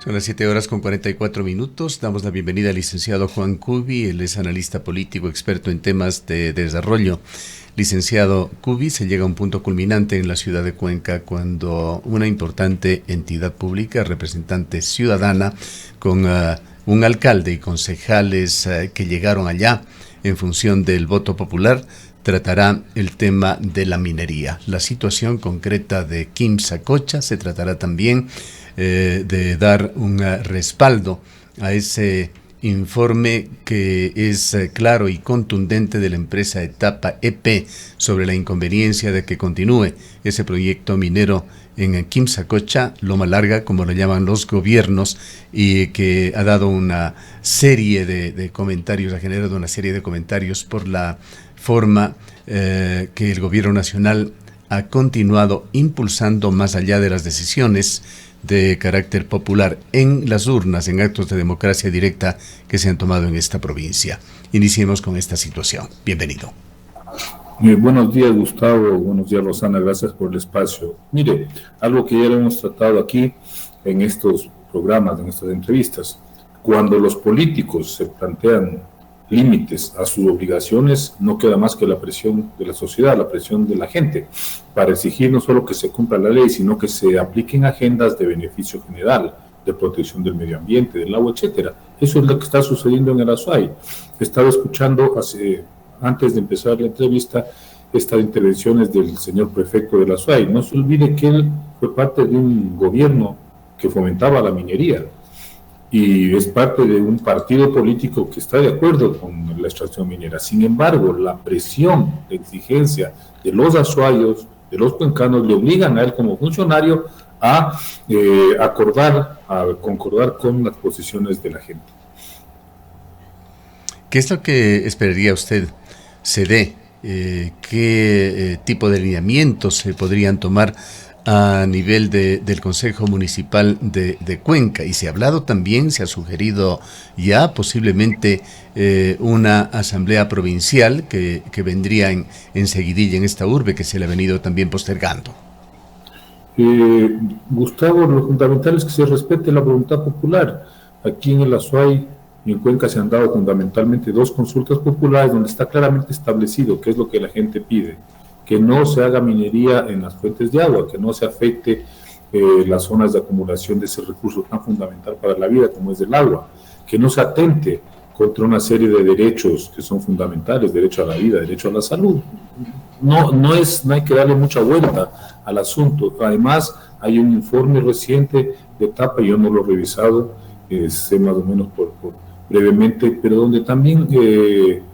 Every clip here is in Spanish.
Son las 7 horas con 44 minutos. Damos la bienvenida al licenciado Juan Cubi. Él es analista político, experto en temas de desarrollo. Licenciado Cubi, se llega a un punto culminante en la ciudad de Cuenca cuando una importante entidad pública, representante ciudadana, con un alcalde y concejales que llegaron allá en función del voto popular, tratará el tema de la minería. La situación concreta de Quimsacocha se tratará también de dar un respaldo a ese informe que es claro y contundente de la empresa Etapa EP sobre la inconveniencia de que continúe ese proyecto minero en Quimsacocha, Loma Larga, como lo llaman los gobiernos, y que ha dado una serie de comentarios, ha generado una serie de comentarios por la forma que el gobierno nacional ha continuado impulsando más allá de las decisiones de carácter popular en las urnas, en actos de democracia directa que se han tomado en esta provincia. Iniciemos con esta situación. Bienvenido. Buenos días, Gustavo. Buenos días, Rosana. Gracias por el espacio. Mire, algo que ya lo hemos tratado aquí en estos programas, en estas entrevistas, cuando los políticos se plantean límites a sus obligaciones, no queda más que la presión de la sociedad, la presión de la gente, para exigir no solo que se cumpla la ley, sino que se apliquen agendas de beneficio general, de protección del medio ambiente, del agua, etcétera. Eso es lo que está sucediendo en el Azuay. Estaba escuchando antes de empezar la entrevista estas intervenciones del señor prefecto del Azuay. No se olvide que él fue parte de un gobierno que fomentaba la minería, y es parte de un partido político que está de acuerdo con la extracción minera. Sin embargo, la presión, la exigencia de los azuayos, de los cuencanos, le obligan a él como funcionario a concordar con las posiciones de la gente. ¿Qué es lo que esperaría usted se dé? ¿Qué tipo de lineamientos se podrían tomar a nivel del Consejo Municipal de Cuenca? Y se ha hablado también, se ha sugerido ya posiblemente una asamblea provincial que vendría en seguidilla en esta urbe, que se le ha venido también postergando. Gustavo, lo fundamental es que se respete la voluntad popular. Aquí en el Azuay y en Cuenca se han dado fundamentalmente 2 consultas populares donde está claramente establecido qué es lo que la gente pide: que no se haga minería en las fuentes de agua, que no se afecte las zonas de acumulación de ese recurso tan fundamental para la vida como es el agua, que no se atente contra una serie de derechos que son fundamentales: derecho a la vida, derecho a la salud. No hay que darle mucha vuelta al asunto. Además, hay un informe reciente de Etapa, yo no lo he revisado, sé más o menos brevemente, pero donde también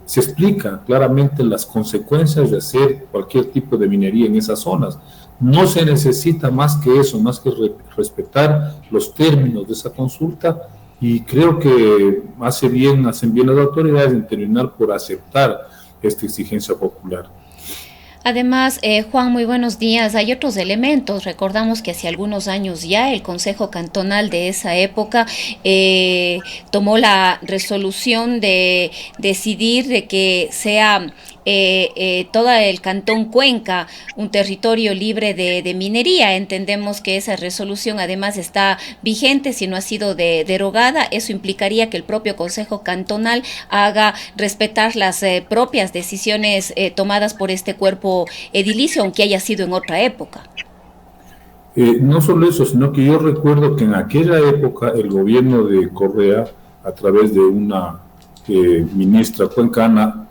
se explica claramente las consecuencias de hacer cualquier tipo de minería en esas zonas. No se necesita más que eso, más que respetar los términos de esa consulta, y creo que hacen bien las autoridades en terminar por aceptar esta exigencia popular. Además, Juan, muy buenos días. Hay otros elementos. Recordamos que hace algunos años ya el Consejo Cantonal de esa época tomó la resolución de decidir de que sea todo el Cantón Cuenca un territorio libre de minería. Entendemos que esa resolución además está vigente, si no ha sido derogada. Eso implicaría que el propio Consejo Cantonal haga respetar las propias decisiones tomadas por este cuerpo edilicio, aunque haya sido en otra época. No solo eso, sino que yo recuerdo que en aquella época el gobierno de Correa, a través de una ministra cuencana,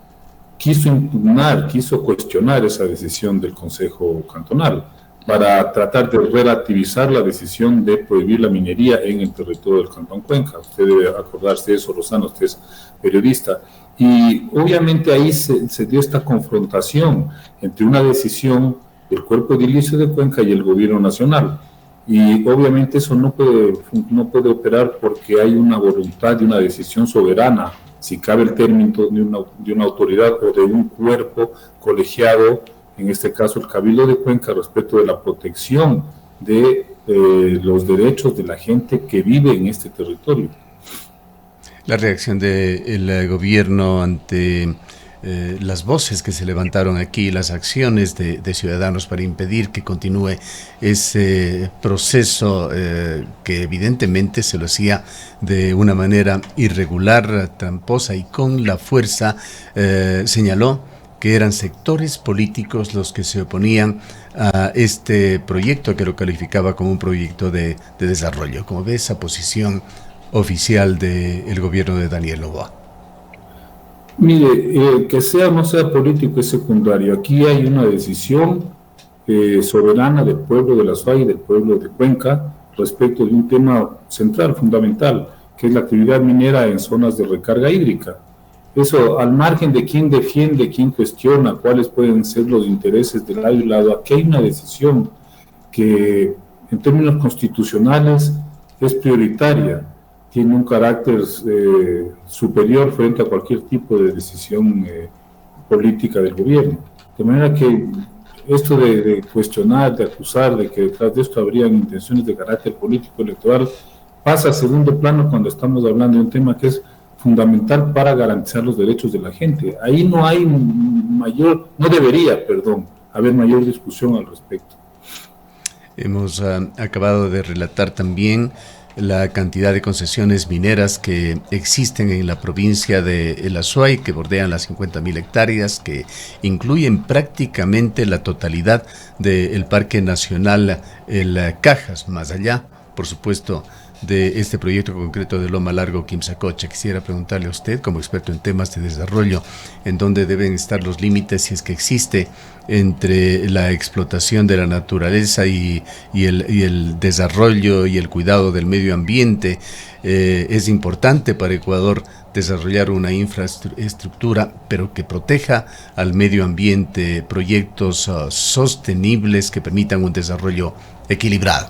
quiso cuestionar esa decisión del Consejo Cantonal para tratar de relativizar la decisión de prohibir la minería en el territorio del Cantón Cuenca. Usted debe acordarse de eso, Rosana, usted es periodista. Y obviamente ahí se dio esta confrontación entre una decisión del cuerpo edilicio de Cuenca y el gobierno nacional. Y obviamente eso no puede operar porque hay una voluntad de una decisión soberana, si cabe el término, de una autoridad o de un cuerpo colegiado, en este caso el Cabildo de Cuenca, respecto de la protección de los derechos de la gente que vive en este territorio. La reacción del gobierno ante las voces que se levantaron aquí, las acciones de ciudadanos para impedir que continúe ese proceso que evidentemente se lo hacía de una manera irregular, tramposa y con la fuerza, señaló que eran sectores políticos los que se oponían a este proyecto, que lo calificaba como un proyecto de desarrollo. ¿Cómo ve esa posición oficial del gobierno de Daniel Noboa? Mire, que sea o no sea político es secundario. Aquí hay una decisión soberana del pueblo de la SUAY y del pueblo de Cuenca respecto de un tema central, fundamental, que es la actividad minera en zonas de recarga hídrica. Eso, al margen de quién defiende, quién cuestiona, cuáles pueden ser los intereses de lado y lado, aquí hay una decisión que en términos constitucionales es prioritaria, tiene un carácter superior frente a cualquier tipo de decisión política del gobierno. De manera que esto de cuestionar, de acusar, de que detrás de esto habrían intenciones de carácter político electoral, pasa a segundo plano cuando estamos hablando de un tema que es fundamental para garantizar los derechos de la gente. Ahí no hay no debería haber mayor discusión al respecto. Hemos acabado de relatar también la cantidad de concesiones mineras que existen en la provincia de El Azuay, que bordean las 50.000 hectáreas, que incluyen prácticamente la totalidad del Parque Nacional El Cajas, más allá, por supuesto, de este proyecto concreto de Loma Largo, Quimsacocha. Quisiera preguntarle a usted, como experto en temas de desarrollo, en dónde deben estar los límites, si es que existe, entre la explotación de la naturaleza y el desarrollo y el cuidado del medio ambiente. Es importante para Ecuador desarrollar una infraestructura, pero que proteja al medio ambiente, proyectos sostenibles que permitan un desarrollo equilibrado.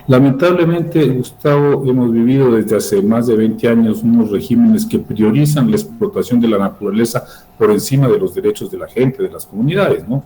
Lamentablemente, Gustavo, hemos vivido desde hace más de 20 años unos regímenes que priorizan la explotación de la naturaleza por encima de los derechos de la gente, de las comunidades, ¿no?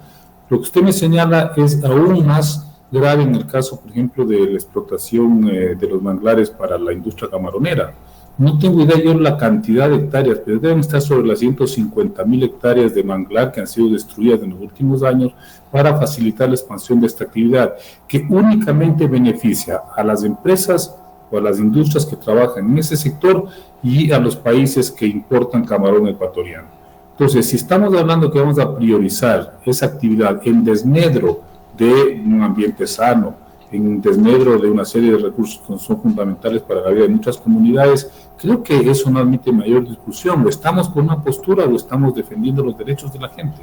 Lo que usted me señala es aún más grave en el caso, por ejemplo, de la explotación de los manglares para la industria camaronera. No tengo idea yo la cantidad de hectáreas, pero deben estar sobre las 150.000 hectáreas de manglar que han sido destruidas en los últimos años para facilitar la expansión de esta actividad, que únicamente beneficia a las empresas o a las industrias que trabajan en ese sector y a los países que importan camarón ecuatoriano. Entonces, si estamos hablando que vamos a priorizar esa actividad en desmedro de un ambiente sano, en desmedro de una serie de recursos que son fundamentales para la vida de muchas comunidades, creo que eso no admite mayor discusión. ¿O estamos con una postura o estamos defendiendo los derechos de la gente?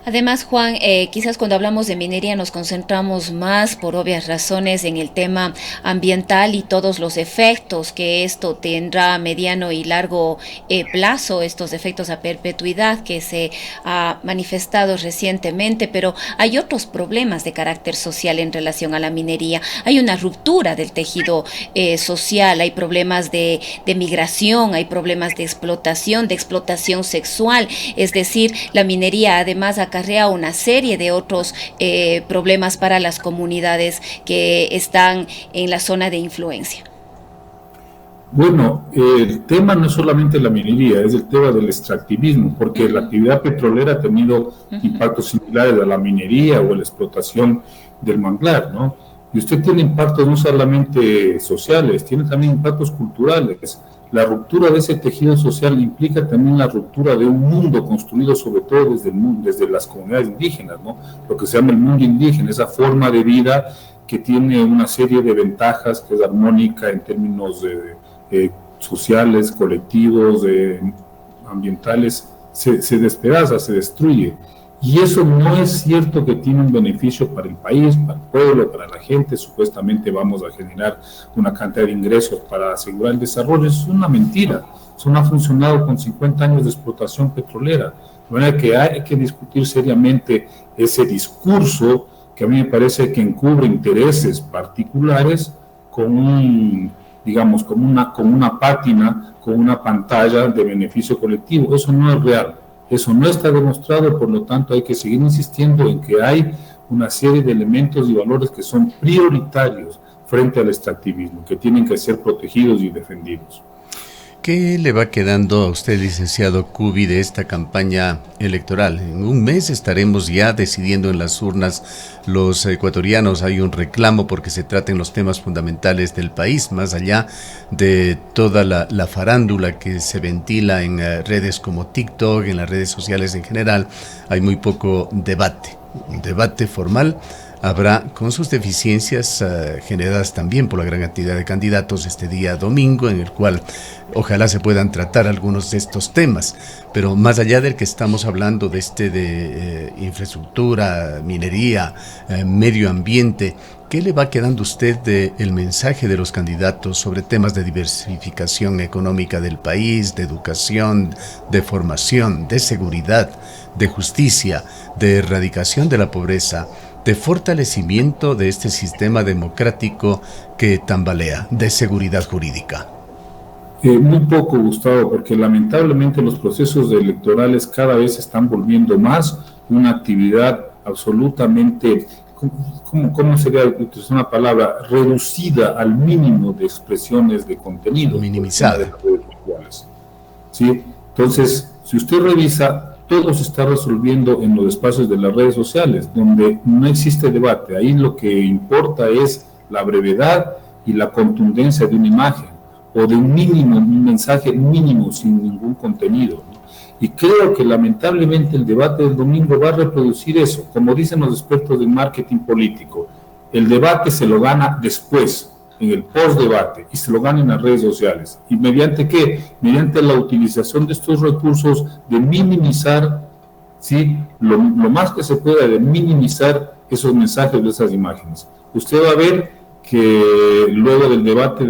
Además, Juan, quizás cuando hablamos de minería nos concentramos más, por obvias razones, en el tema ambiental y todos los efectos que esto tendrá a mediano y largo plazo, estos efectos a perpetuidad que se ha manifestado recientemente, pero hay otros problemas de carácter social en relación a la minería. Hay una ruptura del tejido social, hay problemas de migración, hay problemas de explotación sexual, es decir, la minería además acarrea una serie de otros problemas para las comunidades que están en la zona de influencia. Bueno, el tema no es solamente la minería, es el tema del extractivismo, porque la actividad petrolera ha tenido impactos similares a la minería o a la explotación del manglar, ¿no? Y usted tiene impactos no solamente sociales, tiene también impactos culturales. La ruptura de ese tejido social implica también la ruptura de un mundo construido sobre todo desde las comunidades indígenas, ¿no? Lo que se llama el mundo indígena, esa forma de vida que tiene una serie de ventajas, que es armónica en términos sociales, colectivos, ambientales, se despedaza, se destruye. Y eso no es cierto que tiene un beneficio para el país, para el pueblo, para la gente. Supuestamente vamos a generar una cantidad de ingresos para asegurar el desarrollo. Eso es una mentira. Eso no ha funcionado con 50 años de explotación petrolera. De manera que hay que discutir seriamente ese discurso que a mí me parece que encubre intereses particulares con como una pátina, con una pantalla de beneficio colectivo. Eso no es real. Eso no está demostrado, por lo tanto hay que seguir insistiendo en que hay una serie de elementos y valores que son prioritarios frente al extractivismo, que tienen que ser protegidos y defendidos. ¿Qué le va quedando a usted, licenciado Kubi, de esta campaña electoral? En un mes estaremos ya decidiendo en las urnas los ecuatorianos. Hay un reclamo porque se traten los temas fundamentales del país, más allá de toda la farándula que se ventila en redes como TikTok, en las redes sociales en general. Hay muy poco debate, un debate formal. Habrá, con sus deficiencias generadas también por la gran cantidad de candidatos, este día domingo, en el cual ojalá se puedan tratar algunos de estos temas. Pero más allá del que estamos hablando de infraestructura, minería, medio ambiente, ¿qué le va quedando a usted del mensaje de los candidatos sobre temas de diversificación económica del país, de educación, de formación, de seguridad, de justicia, de erradicación de la pobreza, de fortalecimiento de este sistema democrático que tambalea, de seguridad jurídica? Muy poco, Gustavo, porque lamentablemente los procesos electorales cada vez se están volviendo más una actividad absolutamente, ¿cómo sería utilizar una palabra? Reducida al mínimo de expresiones de contenido. Minimizada. ¿Sí? Entonces, si usted revisa, todo se está resolviendo en los espacios de las redes sociales, donde no existe debate. Ahí lo que importa es la brevedad y la contundencia de una imagen, o de un mensaje mínimo sin ningún contenido, ¿no? Y creo que lamentablemente el debate del domingo va a reproducir eso. Como dicen los expertos en marketing político, el debate se lo gana después, en el post-debate, y se lo gana en las redes sociales. ¿Y mediante qué? Mediante la utilización de estos recursos de minimizar, ¿sí?, lo más que se pueda, de minimizar esos mensajes de esas imágenes. Usted va a ver que luego del debate,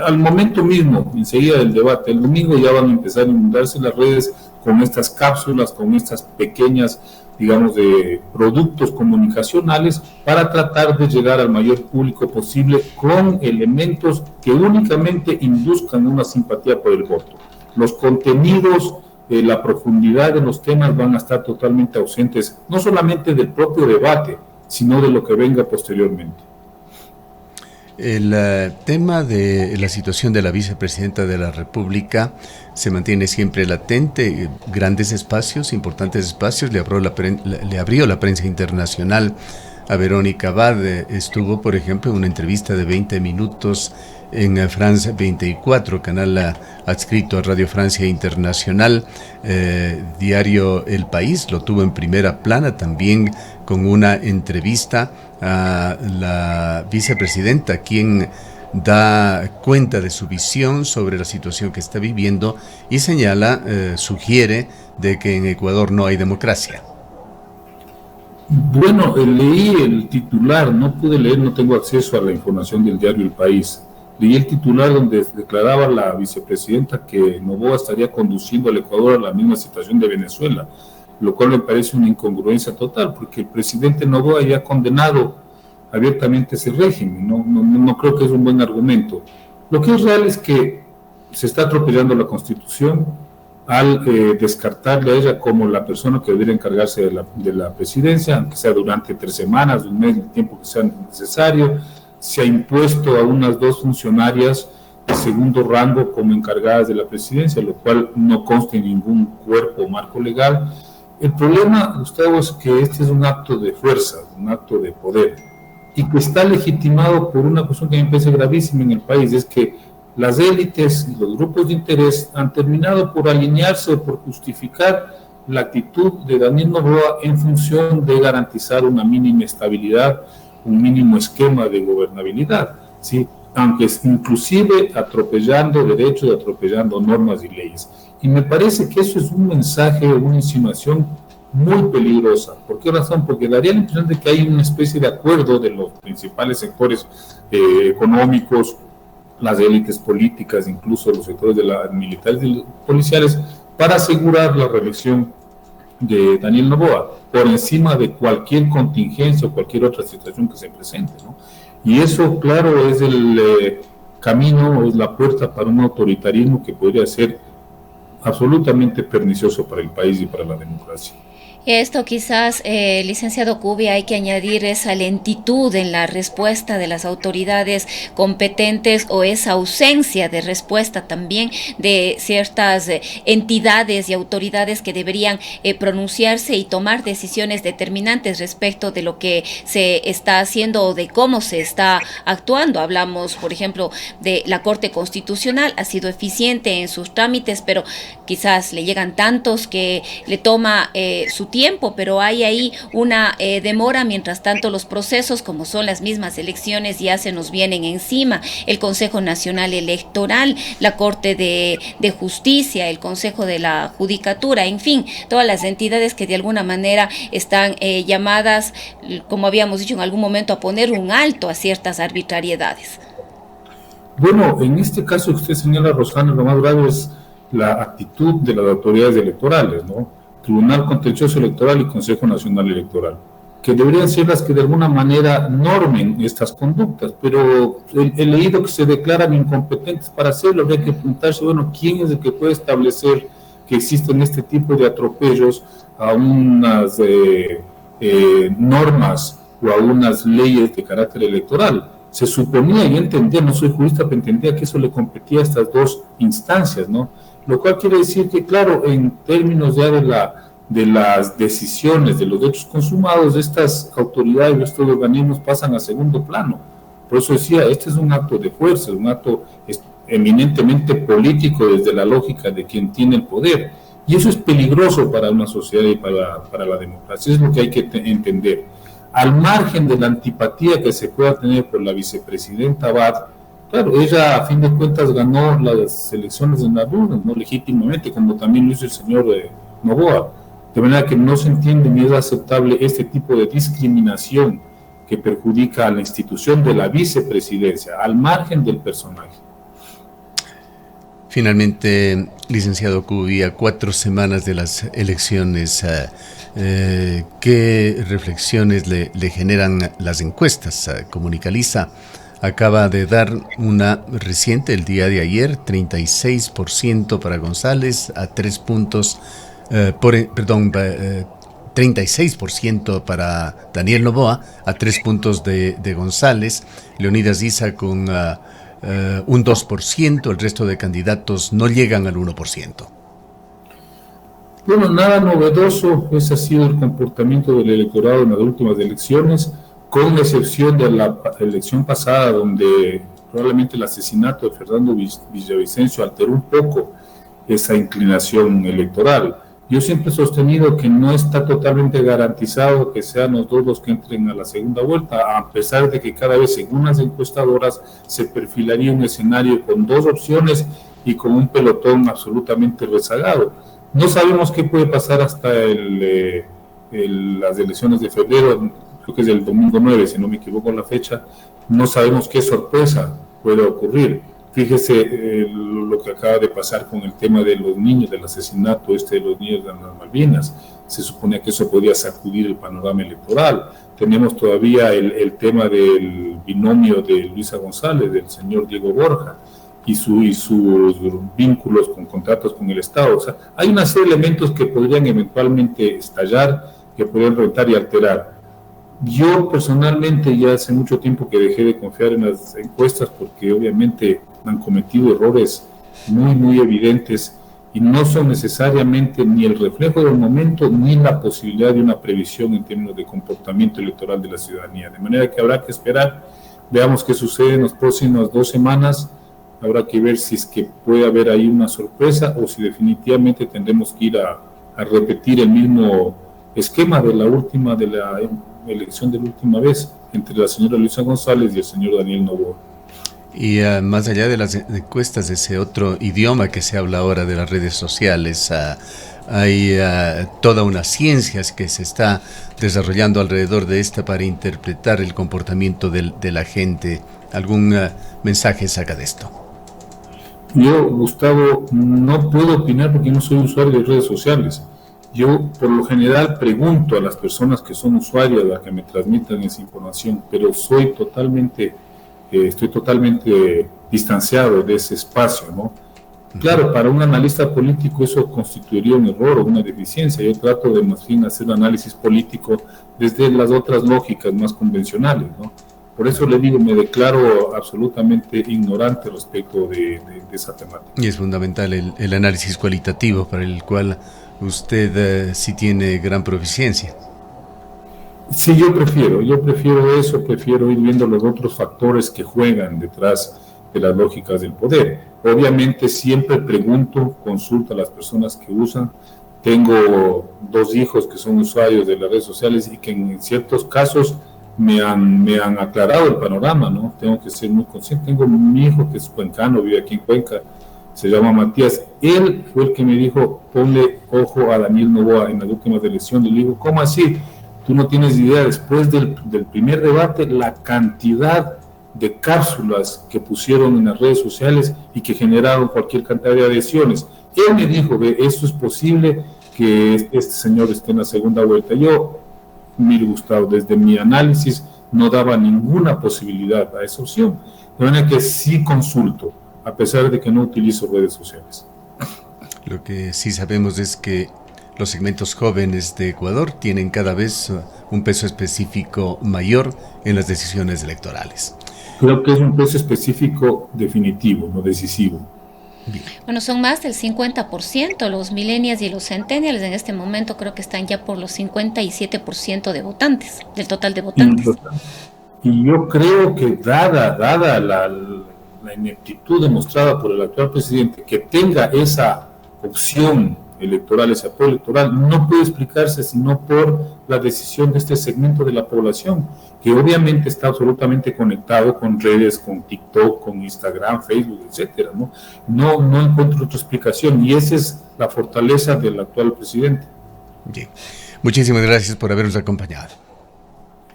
al momento mismo, enseguida del debate, el domingo ya van a empezar a inundarse las redes con estas cápsulas, con estas pequeñas, digamos, de productos comunicacionales para tratar de llegar al mayor público posible con elementos que únicamente induzcan una simpatía por el voto. Los contenidos, la profundidad de los temas van a estar totalmente ausentes, no solamente del propio debate, sino de lo que venga posteriormente. El tema de la situación de la vicepresidenta de la República se mantiene siempre latente. Grandes espacios, importantes espacios, le abrió la prensa internacional a Verónica Abad. Estuvo, por ejemplo, en una entrevista de 20 minutos en France 24, canal adscrito a Radio Francia Internacional. Diario El País lo tuvo en primera plana también, con una entrevista a la vicepresidenta, quien da cuenta de su visión sobre la situación que está viviendo y sugiere de que en Ecuador no hay democracia. Bueno, leí el titular, no pude leer, no tengo acceso a la información del diario El País. Leí el titular donde declaraba la vicepresidenta que Noboa estaría conduciendo al Ecuador a la misma situación de Venezuela, lo cual me parece una incongruencia total, porque el presidente Noboa ya ha condenado abiertamente ese régimen. No creo que es un buen argumento. Lo que es real es que se está atropellando la Constitución al descartarle a ella como la persona que debería encargarse de la presidencia, aunque sea durante 3 semanas, un mes, el tiempo que sea necesario. Se ha impuesto a unas 2 funcionarias de segundo rango como encargadas de la presidencia, lo cual no consta en ningún cuerpo o marco legal. El problema, Gustavo, es que este es un acto de fuerza, un acto de poder, y que está legitimado por una cuestión que me parece gravísima en el país, es que las élites y los grupos de interés han terminado por alinearse o por justificar la actitud de Daniel Noboa en función de garantizar una mínima estabilidad, un mínimo esquema de gobernabilidad, ¿sí?, aunque es inclusive atropellando derechos, atropellando normas y leyes. Y me parece que eso es un mensaje, una insinuación muy peligrosa. ¿Por qué razón? Porque daría la impresión de que hay una especie de acuerdo de los principales sectores económicos, las élites políticas, incluso los sectores de las militares y policiales, para asegurar la reelección de Daniel Noboa, por encima de cualquier contingencia o cualquier otra situación que se presente, ¿no? Y eso, claro, es el camino, es la puerta para un autoritarismo que podría ser absolutamente pernicioso para el país y para la democracia. Esto quizás, licenciado Kubi, hay que añadir esa lentitud en la respuesta de las autoridades competentes o esa ausencia de respuesta también de ciertas entidades y autoridades que deberían pronunciarse y tomar decisiones determinantes respecto de lo que se está haciendo o de cómo se está actuando. Hablamos, por ejemplo, de la Corte Constitucional, ha sido eficiente en sus trámites, pero quizás le llegan tantos que le toma su tiempo, pero hay ahí una demora. Mientras tanto, los procesos, como son las mismas elecciones, ya se nos vienen encima. El Consejo Nacional Electoral, la Corte de Justicia, el Consejo de la Judicatura, en fin, todas las entidades que de alguna manera están llamadas, como habíamos dicho en algún momento, a poner un alto a ciertas arbitrariedades. Bueno, en este caso que usted señala, Rosana, lo más grave es la actitud de las autoridades electorales, ¿no? Tribunal Contencioso Electoral y Consejo Nacional Electoral, que deberían ser las que de alguna manera normen estas conductas, pero he leído que se declaran incompetentes para hacerlo. Habría que preguntarse, bueno, ¿quién es el que puede establecer que existen este tipo de atropellos a unas normas o a unas leyes de carácter electoral? Se suponía, y entendía, no soy jurista, pero entendía que eso le competía a estas dos instancias, ¿no? Lo cual quiere decir que, claro, en términos ya de las decisiones, de los hechos consumados, estas autoridades, estos organismos pasan a segundo plano. Por eso decía, este es un acto de fuerza, un acto eminentemente político desde la lógica de quien tiene el poder. Y eso es peligroso para una sociedad y para la democracia, es lo que hay que entender. Al margen de la antipatía que se pueda tener por la vicepresidenta Abad, claro, ella a fin de cuentas ganó las elecciones en las urnas, ¿no? Legítimamente, como también lo hizo el señor Noboa. De manera que no se entiende ni es aceptable este tipo de discriminación que perjudica a la institución de la vicepresidencia, al margen del personaje. Finalmente, licenciado Kubi, a 4 semanas de las elecciones, ¿qué reflexiones le generan las encuestas? Comunicaliza acaba de dar una reciente, el día de ayer, 36% para González, a 3 puntos, 36% para Daniel Noboa, a 3 puntos de González, Leonidas Issa con un 2%, el resto de candidatos no llegan al 1%. Bueno, nada novedoso, ese ha sido el comportamiento del electorado en las últimas elecciones, con excepción de la elección pasada, donde probablemente el asesinato de Fernando Villavicencio alteró un poco esa inclinación electoral. Yo siempre he sostenido que no está totalmente garantizado que sean los dos los que entren a la segunda vuelta, a pesar de que cada vez según las encuestadoras se perfilaría un escenario con 2 opciones y con un pelotón absolutamente rezagado. No sabemos qué puede pasar hasta las elecciones de febrero, creo que es el domingo 9, si no me equivoco la fecha. No sabemos qué sorpresa puede ocurrir. Fíjese lo que acaba de pasar con el tema de los niños, del asesinato de los niños de las Malvinas. Se suponía que eso podía sacudir el panorama electoral. Tenemos todavía el tema del binomio de Luisa González, del señor Diego Borja, y sus vínculos con contratos con el Estado. O sea, hay una serie de elementos que podrían eventualmente estallar, que podrían reventar y alterar. Yo personalmente ya hace mucho tiempo que dejé de confiar en las encuestas porque obviamente han cometido errores muy, muy evidentes y no son necesariamente ni el reflejo del momento ni la posibilidad de una previsión en términos de comportamiento electoral de la ciudadanía. De manera que habrá que esperar, veamos qué sucede en las próximas 2 semanas. Habrá que ver si es que puede haber ahí una sorpresa o si definitivamente tendremos que ir a repetir el mismo esquema de la elección de la última vez entre la señora Luisa González y el señor Daniel Noboa. Y más allá de las encuestas, de ese otro idioma que se habla ahora de las redes sociales, hay toda una ciencia que se está desarrollando alrededor de esta para interpretar el comportamiento de la gente. ¿Algún mensaje saca de esto? Yo, Gustavo, no puedo opinar porque no soy usuario de redes sociales. Yo, por lo general, pregunto a las personas que son usuarias a que me transmitan esa información, pero estoy totalmente distanciado de ese espacio, ¿no? Claro, para un analista político eso constituiría un error o una deficiencia. Yo trato de más bien hacer un análisis político desde las otras lógicas más convencionales, ¿no? Por eso le digo, me declaro absolutamente ignorante respecto de esa temática. Y es fundamental el análisis cualitativo, para el cual usted sí tiene gran proficiencia. Sí, yo prefiero eso, prefiero ir viendo los otros factores que juegan detrás de las lógicas del poder. Obviamente siempre pregunto, consulto a las personas que usan. Tengo 2 hijos que son usuarios de las redes sociales y que en ciertos casos me han aclarado el panorama, ¿no? Tengo que ser muy consciente. Tengo mi hijo que es cuencano, vive aquí en Cuenca, se llama Matías. Él fue el que me dijo, ponle ojo a Daniel Noboa en las últimas elecciones. Le digo, ¿cómo así? Tú no tienes idea, después del primer debate, la cantidad de cápsulas que pusieron en las redes sociales y que generaron cualquier cantidad de adhesiones. Él me dijo, ve, esto es posible que este señor esté en la segunda vuelta. Yo, mire Gustavo, desde mi análisis no daba ninguna posibilidad a esa opción. De manera que sí consulto, a pesar de que no utilizo redes sociales. Lo que sí sabemos es que los segmentos jóvenes de Ecuador tienen cada vez un peso específico mayor en las decisiones electorales. Creo que es un peso específico definitivo, no decisivo. Bien. Bueno, son más del 50%, los millennials y los centennials en este momento creo que están ya por los 57% de votantes, del total de votantes. Y yo creo que dada la ineptitud demostrada por el actual presidente, que tenga esa opción electoral, ese apoyo electoral, no puede explicarse sino por la decisión de este segmento de la población, que obviamente está absolutamente conectado con redes, con TikTok, con Instagram, Facebook, etcétera, ¿no? No encuentro otra explicación, y esa es la fortaleza del actual presidente. Bien. Muchísimas gracias por habernos acompañado.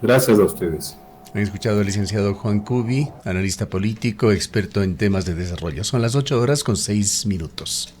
Gracias a ustedes. Han escuchado al licenciado Juan Cubi, analista político, experto en temas de desarrollo. Son las 8:06.